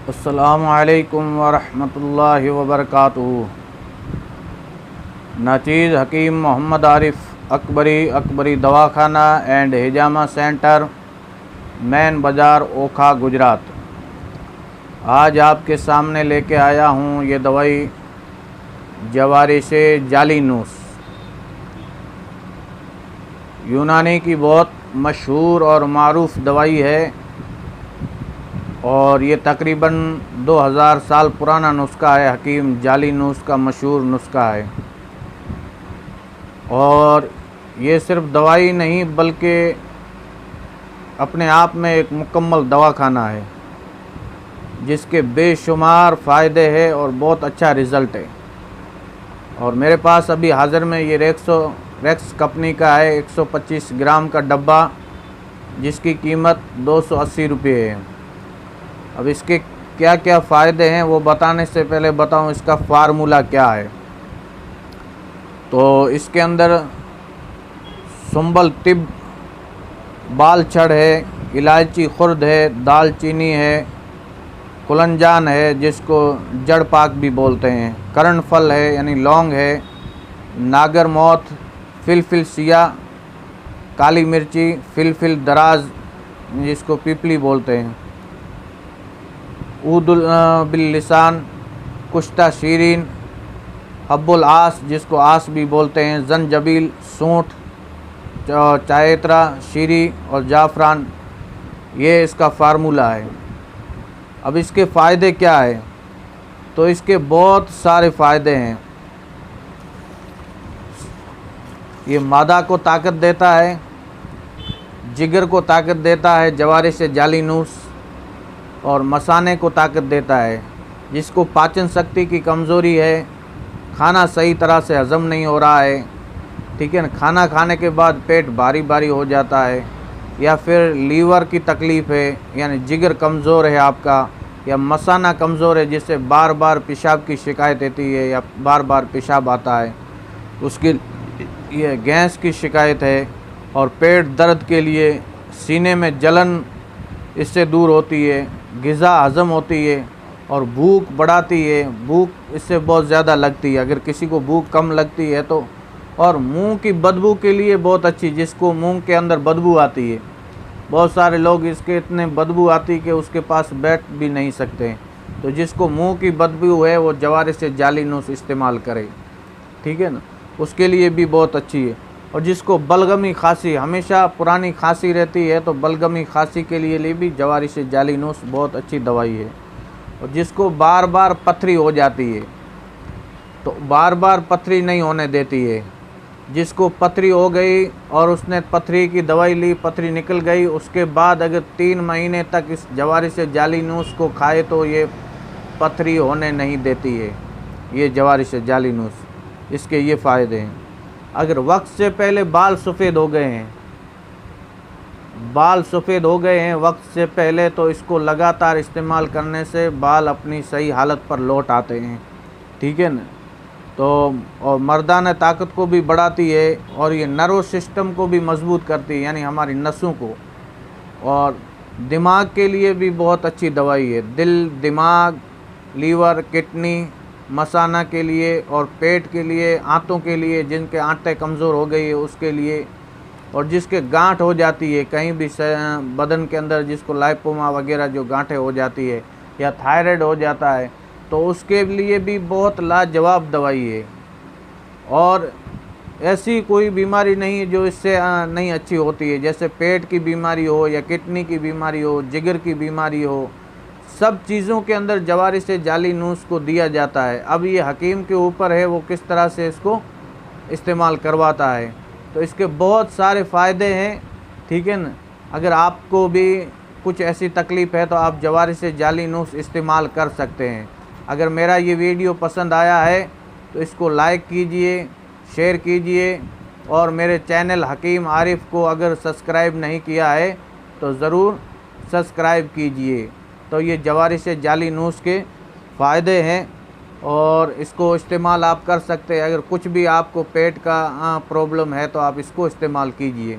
अस्सलामु अलैकुम वरहमतुल्लाहि वबरकातुहू। नाचीज़ हकीम मोहम्मद आरिफ अकबरी दवाखाना एंड हिजामा सेंटर, मैन बाज़ार, ओखा, गुजरात। आज आपके सामने लेके आया हूँ ये दवाई जवारिश जालीनूस। यूनानी की बहुत मशहूर और मारूफ दवाई है और ये तकरीबन 2000 साल पुराना नुस्खा है। हकीम जालीनूस का मशहूर नुस्खा है और ये सिर्फ दवाई नहीं बल्कि अपने आप में एक मुकम्मल दवाखाना है जिसके बेशुमार फ़ायदे हैं और बहुत अच्छा रिज़ल्ट है। और मेरे पास अभी हाज़िर में ये रेक्स कंपनी का है 125 ग्राम का डब्बा, जिसकी कीमत 280 रुपये है। अब इसके क्या क्या फ़ायदे हैं वो बताने से पहले बताऊं इसका फार्मूला क्या है। तो इसके अंदर सुंबल तिब, बाल छड़ है, इलायची खुर्द है, दालचीनी है, कुलंजान है जिसको जड़ पाक भी बोलते हैं, करण फल है यानी लौंग है, नागर मौत, फिलफिल सिया, काली मिर्ची, फिलफिल दराज जिसको पीपली बोलते हैं, ऊदुल बिल्लिसान, कुश्ता शीरीन, हब्बुल आस जिसको आस भी बोलते हैं, जंजबील, सूंठ, चायत्रा, शीरी और जाफ़रान। ये इसका फार्मूला है। अब इसके फ़ायदे क्या है? तो इसके बहुत सारे फ़ायदे हैं। ये मादा को ताकत देता है, जिगर को ताकत देता है जवारिश जालीनूस, और मसाने को ताकत देता है। जिसको पाचन शक्ति की कमज़ोरी है, खाना सही तरह से हज़म नहीं हो रहा है, ठीक है ना, खाना खाने के बाद पेट भारी भारी हो जाता है, या फिर लीवर की तकलीफ़ है यानी जिगर कमज़ोर है आपका, या मसाना कमज़ोर है जिससे बार बार पेशाब की शिकायत रहती है या बार बार पेशाब आता है, उसके ये गैस की शिकायत है, और पेट दर्द के लिए सीने में जलन इससे दूर होती है, ग़िज़ा हज़म होती है और भूख बढ़ाती है। भूख इससे बहुत ज़्यादा लगती है अगर किसी को भूख कम लगती है तो। और मुंह की बदबू के लिए बहुत अच्छी, जिसको मुंह के अंदर बदबू आती है, बहुत सारे लोग इसके इतने बदबू आती कि उसके पास बैठ भी नहीं सकते, तो जिसको मुंह की बदबू है वो जवारिश जालीनूस इस्तेमाल करे, ठीक है ना, उसके लिए भी बहुत अच्छी है। और जिसको बलगमी खांसी, हमेशा पुरानी खांसी रहती है, तो बलगमी खांसी के लिए भी जवारिश जालीनूस बहुत अच्छी दवाई है। और जिसको बार बार पथरी हो जाती है तो बार बार पथरी नहीं होने देती है। जिसको पथरी हो गई और उसने पथरी की दवाई ली, पथरी निकल गई, उसके बाद अगर 3 महीने तक इस जवारिश जालीनूस को खाए तो ये पथरी होने नहीं देती है। ये जवारिश जालीनूस, इसके ये फ़ायदे हैं। अगर वक्त से पहले बाल सफ़ेद हो गए हैं, वक्त से पहले, तो इसको लगातार इस्तेमाल करने से बाल अपनी सही हालत पर लौट आते हैं, ठीक है ना। तो और मर्दाना ताकत को भी बढ़ाती है और ये नर्व सिस्टम को भी मजबूत करती है यानी हमारी नसों को। और दिमाग के लिए भी बहुत अच्छी दवाई है, दिल, दिमाग, लीवर, किडनी, मसाना के लिए और पेट के लिए, आंतों के लिए, जिनके आंतें कमज़ोर हो गई है उसके लिए, और जिसके गांठ हो जाती है कहीं भी बदन के अंदर, जिसको लाइपोमा वगैरह जो गांठें हो जाती है, या थायराइड हो जाता है, तो उसके लिए भी बहुत लाजवाब दवाई है। और ऐसी कोई बीमारी नहीं है जो इससे नहीं अच्छी होती है, जैसे पेट की बीमारी हो या किडनी की बीमारी हो, जिगर की बीमारी हो, सब चीज़ों के अंदर जवारिश जालीनूस को दिया जाता है। अब ये हकीम के ऊपर है वो किस तरह से इसको इस्तेमाल करवाता है। तो इसके बहुत सारे फ़ायदे हैं, ठीक है ना। अगर आपको भी कुछ ऐसी तकलीफ़ है तो आप जवारिश जालीनूस इस्तेमाल कर सकते हैं। अगर मेरा ये वीडियो पसंद आया है तो इसको लाइक कीजिए, शेयर कीजिए, और मेरे चैनल हकीम आरिफ को अगर सब्सक्राइब नहीं किया है तो ज़रूर सब्सक्राइब कीजिए। तो ये जवारिश जालीनूस के फ़ायदे हैं और इसको इस्तेमाल आप कर सकते हैं। अगर कुछ भी आपको पेट का प्रॉब्लम है तो आप इसको इस्तेमाल कीजिए।